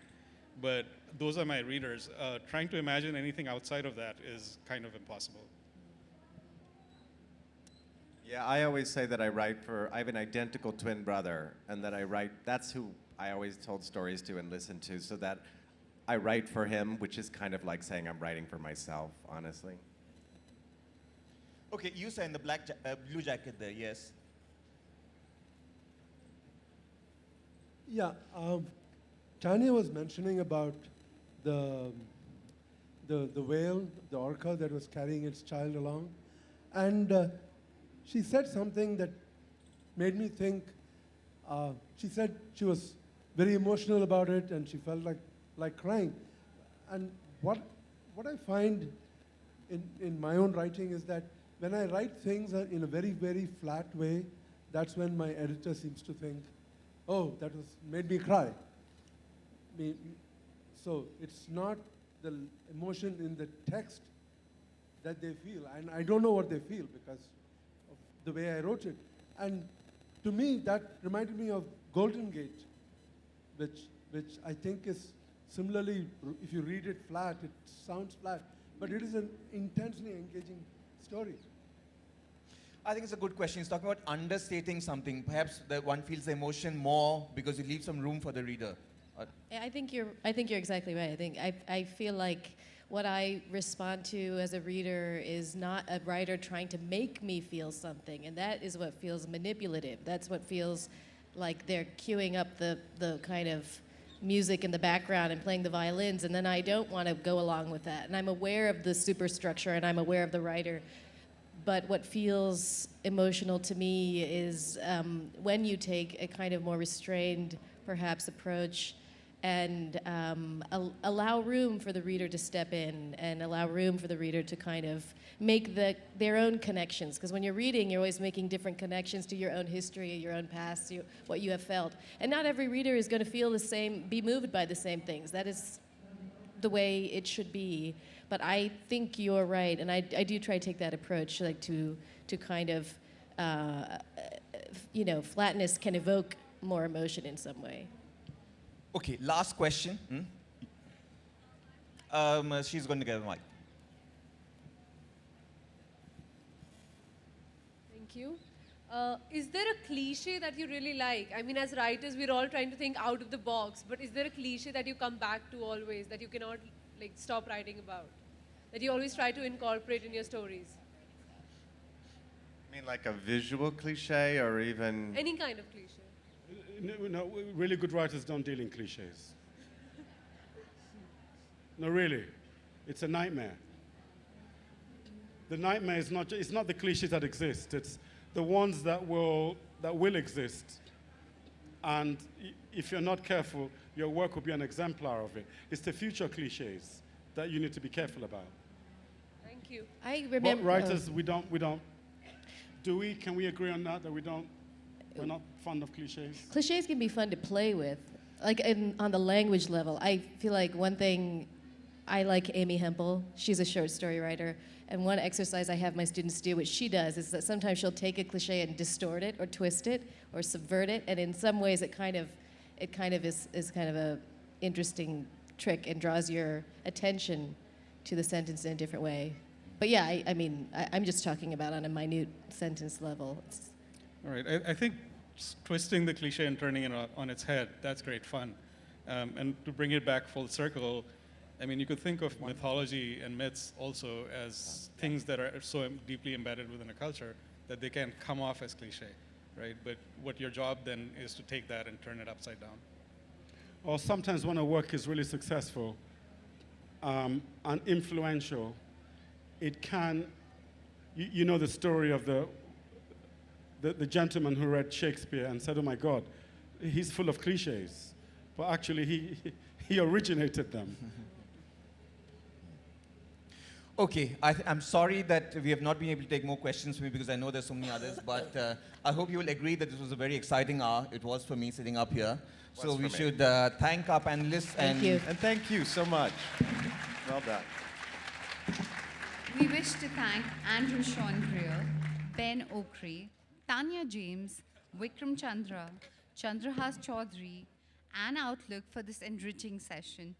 S4: But those are my readers. Trying to imagine anything outside of that is kind of impossible.
S2: Yeah, I always say that I have an identical twin brother, and that that's who I always told stories to and listened to, so that I write for him, which is kind of like saying I'm writing for myself, honestly.
S3: Okay, you say in the blue jacket there, yes.
S12: Yeah, Tania was mentioning about the whale, the orca that was carrying its child along, and she said something that made me think. She said she was very emotional about it, and she felt like crying. And what I find in my own writing is that when I write things in a very, very flat way, that's when my editor seems to think, oh, that made me cry. So it's not the emotion in the text that they feel. And I don't know what they feel because of the way I wrote it. And to me, that reminded me of Golden Gate, which I think is similarly, if you read it flat, it sounds flat, but it is an intensely engaging story.
S3: I think it's a good question. He's talking about understating something. Perhaps one feels the emotion more because you leave some room for the reader.
S5: I think you're exactly right. I feel like what I respond to as a reader is not a writer trying to make me feel something, and that is what feels manipulative. That's what feels like they're queuing up the kind of music in the background and playing the violins, and then I don't want to go along with that. And I'm aware of the superstructure, and I'm aware of the writer. But what feels emotional to me is when you take a kind of more restrained, perhaps, approach and allow room for the reader to step in and allow room for the reader to kind of make their own connections. Because when you're reading, you're always making different connections to your own history, your own past, what you have felt. And not every reader is going to feel the same, be moved by the same things. That is the way it should be. But I think you're right, and I do try to take that approach, like to kind of, flatness can evoke more emotion in some way.
S3: Okay, last question. She's going to get a mic.
S13: Thank you. Is there a cliche that you really like? I mean, as writers, we're all trying to think out of the box, but is there a cliche that you come back to always, that you cannot stop writing about, that you always try to incorporate in your stories?
S2: I mean, like a visual cliche or even...
S13: Any kind of cliche.
S6: No, really good writers don't deal in cliches. No, really. It's a nightmare. The nightmare is not, it's not the cliches that exist, it's the ones that will exist. And if you're not careful, your work will be an exemplar of it. It's the future cliches that you need to be careful about.
S13: Thank you.
S5: I remember...
S6: But writers, we don't, do we, can we agree on that we're not fond of cliches?
S5: Cliches can be fun to play with, on the language level. I feel like one thing, I like Amy Hempel. She's a short story writer. And one exercise I have my students do, which she does, is that sometimes she'll take a cliche and distort it or twist it or subvert it. And in some ways it kind of is kind of a interesting trick and draws your attention to the sentence in a different way. But yeah, I'm just talking about on a minute sentence level.
S4: All right, I think twisting the cliche and turning it on its head, that's great fun. And to bring it back full circle, I mean, you could think of mythology and myths also as things that are so deeply embedded within a culture that they can come off as cliche, right? But what your job then is to take that and turn it upside down.
S6: Or sometimes when a work is really successful and influential, it can, you know the story of the gentleman who read Shakespeare and said, oh my God, he's full of cliches. But actually, he originated them.
S3: Okay, I'm sorry that we have not been able to take more questions from you because I know there's so many others, but I hope you will agree that this was a very exciting hour. It was for me sitting up here. So we should thank our panelists.
S5: Thank you.
S2: And thank you so much. Well done.
S1: We wish to thank Andrew Sean Greer, Ben Okri, Tania James, Vikram Chandra, Chandrahas Choudhury, and Outlook for this enriching session.